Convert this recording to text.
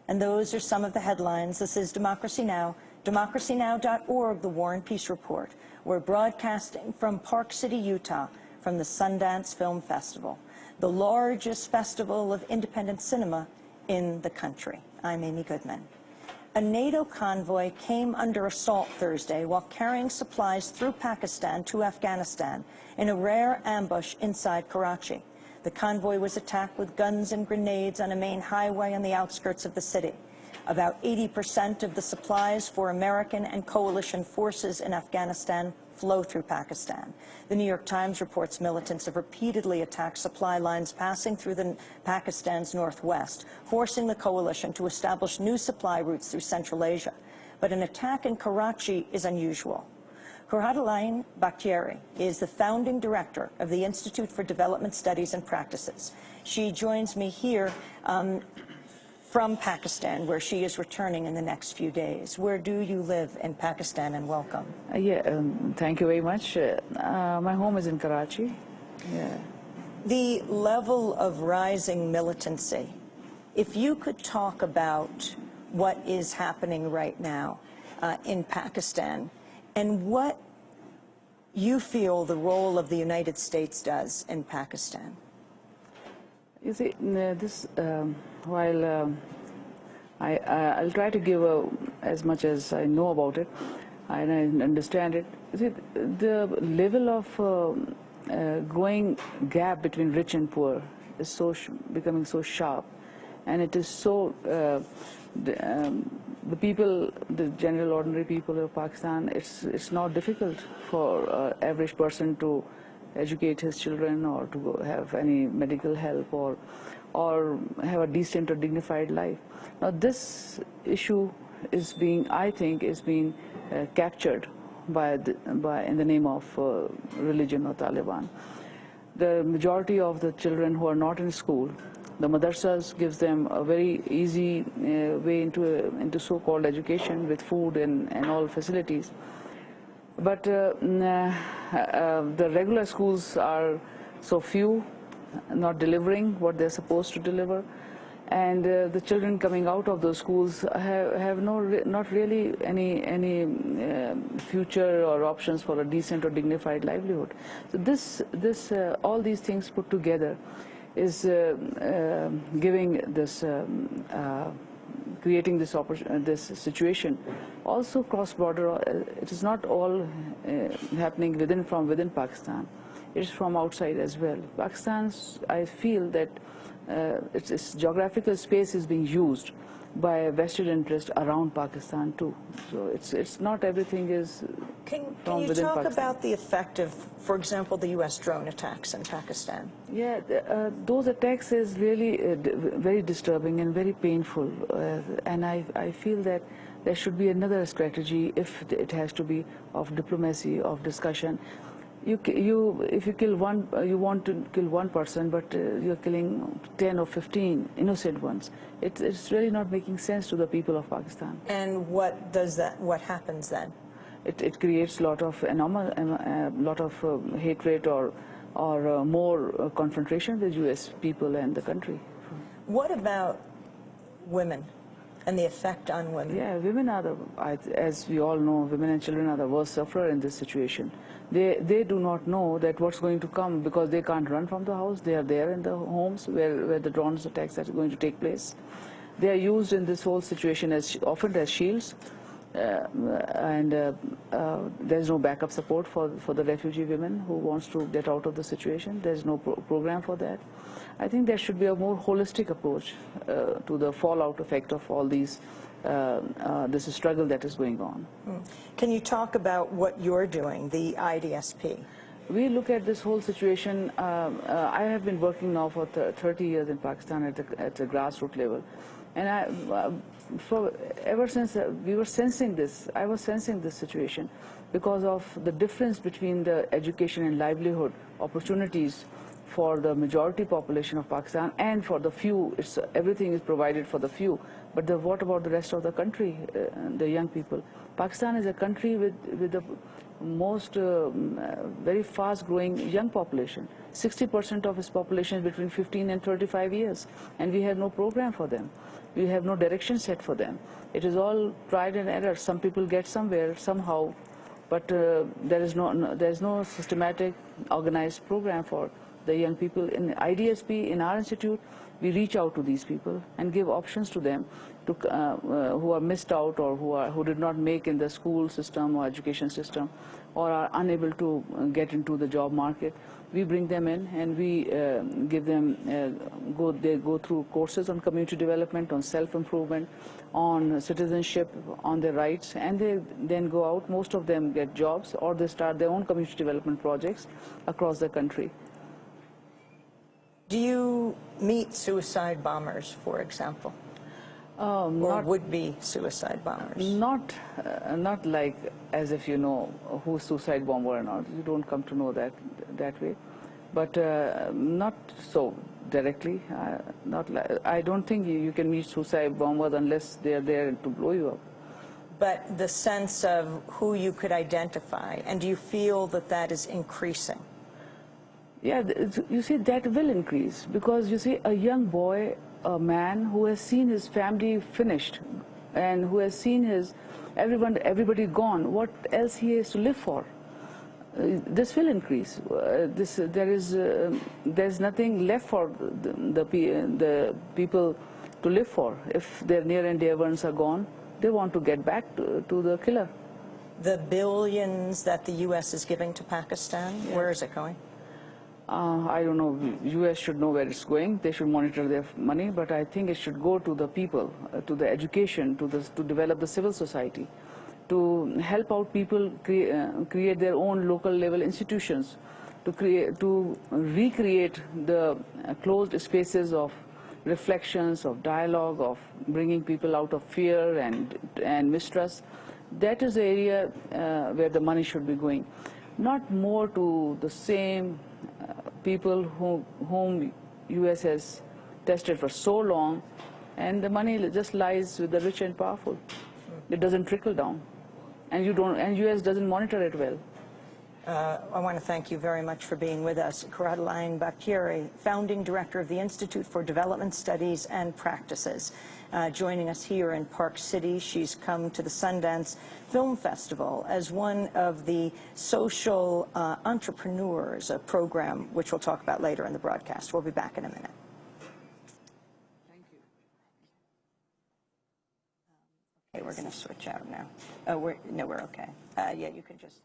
And those are some of the headlines. This is Democracy Now!, democracynow.org, the War and Peace Report. We're broadcasting from Park City, Utah, from the Sundance Film Festival, the largest festival of independent cinema in the country. I'm Amy Goodman. A NATO convoy came under assault Thursday while carrying supplies through Pakistan to Afghanistan in a rare ambush inside Karachi. The convoy was attacked with guns and grenades on a main highway on the outskirts of the city. About 80% of the supplies for American and coalition forces in Afghanistan flow through Pakistan. The New York Times reports militants have repeatedly attacked supply lines passing through Pakistan's northwest, forcing the coalition to establish new supply routes through Central Asia. But an attack in Karachi is unusual. Quratulain Bakhtiari is the founding director of the Institute for Development Studies and Practices. She joins me here from Pakistan, where she is returning in the next few days. Where do you live in Pakistan, and welcome? Thank you very much. My home is in Karachi. The level of rising militancy, if you could talk about what is happening right now in Pakistan, and what you feel the role of the United States does in Pakistan. You see, I'll try to give as much as I know about it and I understand it. You see, the level of growing gap between rich and poor is becoming so sharp, and it is so the people, the general ordinary people of Pakistan, it's not difficult for average person to educate his children or to have any medical help or have a decent or dignified life. Now this issue is being, I think, captured in the name of religion or Taliban. The majority of the children who are not in school, the madrasas gives them a very easy way into so-called education with food and all facilities. But the regular schools are so few, not delivering what they're supposed to deliver, and the children coming out of those schools have not really any future or options for a decent or dignified livelihood. So all these things put together is giving this, creating this situation. Also cross-border, it is not all happening from within Pakistan. It is from outside as well. Pakistan's, I feel that its geographical space is being used by a vested interest around Pakistan too. So it's not everything is Can from you within talk Pakistan. about the effect of, for example, the U.S. drone attacks in Pakistan? Yeah, those attacks is really very disturbing and very painful, and I feel that there should be another strategy, if it has to be, of diplomacy, of discussion. If you kill one, you want to kill one person, but you're killing 10 or 15 innocent ones. It's really not making sense to the people of Pakistan. And what happens then? It creates a lot of hatred or more confrontation with U.S. people and the country. What about women and the effect on women? Yeah, women are as we all know, women and children are the worst sufferer in this situation. They do not know that what's going to come, because they can't run from the house. They are there in the homes where the drones attacks are going to take place. They are used in this whole situation often as shields. And there's no backup support for the refugee women who wants to get out of the situation. There's no program for that. I think there should be a more holistic approach to the fallout effect of all these, this struggle that is going on. Can you talk about what you're doing, the IDSP? We look at this whole situation. I have been working now for 30 years in Pakistan at the grassroots level. And ever since we were sensing this, I was sensing this situation because of the difference between the education and livelihood opportunities for the majority population of Pakistan, and for the few, everything is provided for the few. But what about the rest of the country, the young people? Pakistan is a country with the most very fast-growing young population. 60% of its population is between 15 and 35 years, and we have no program for them. We have no direction set for them. It is all trial and error. Some people get somewhere somehow, but there is no systematic, organized program for the young people. In IDSP, in our institute, we reach out to these people and give options to them who are missed out, or who did not make in the school system or education system, or are unable to get into the job market. We bring them in and we give them, they go through courses on community development, on self-improvement, on citizenship, on their rights, and they then go out. Most of them get jobs, or they start their own community development projects across the country. Do you meet suicide bombers, for example? Or would-be suicide bombers? Not like as if you know who's suicide bomber or not. You don't come to know that way. But not so directly. I don't think you can meet suicide bombers unless they're there to blow you up. But the sense of who you could identify, and do you feel that that is increasing? Yeah, you see, that will increase, because you see, a young boy, a man who has seen his family finished, and who has seen everybody gone, what else he has to live for? This will increase. There's nothing left for the people to live for. If their near and dear ones are gone, they want to get back to the killer. The billions that the U.S. is giving to Pakistan, yes. Where is it going? I don't know. U.S. should know where it's going. They should monitor their money, but I think it should go to the people, to the education, to develop the civil society, to help out people create their own local level institutions, to recreate the closed spaces of reflections, of dialogue, of bringing people out of fear and mistrust. That is the area where the money should be going, not more to the same people whom U.S. has tested for so long, and the money just lies with the rich and powerful. It doesn't trickle down, and U.S. doesn't monitor it well. I want to thank you very much for being with us. Quratulain Bakhtiari, founding director of the Institute for Development Studies and Practices, joining us here in Park City. She's come to the Sundance Film Festival as one of the social entrepreneurs, a program which we'll talk about later in the broadcast. We'll be back in a minute. Thank you. Okay, we're going to switch out now. Oh, we're okay. Yeah, you can just...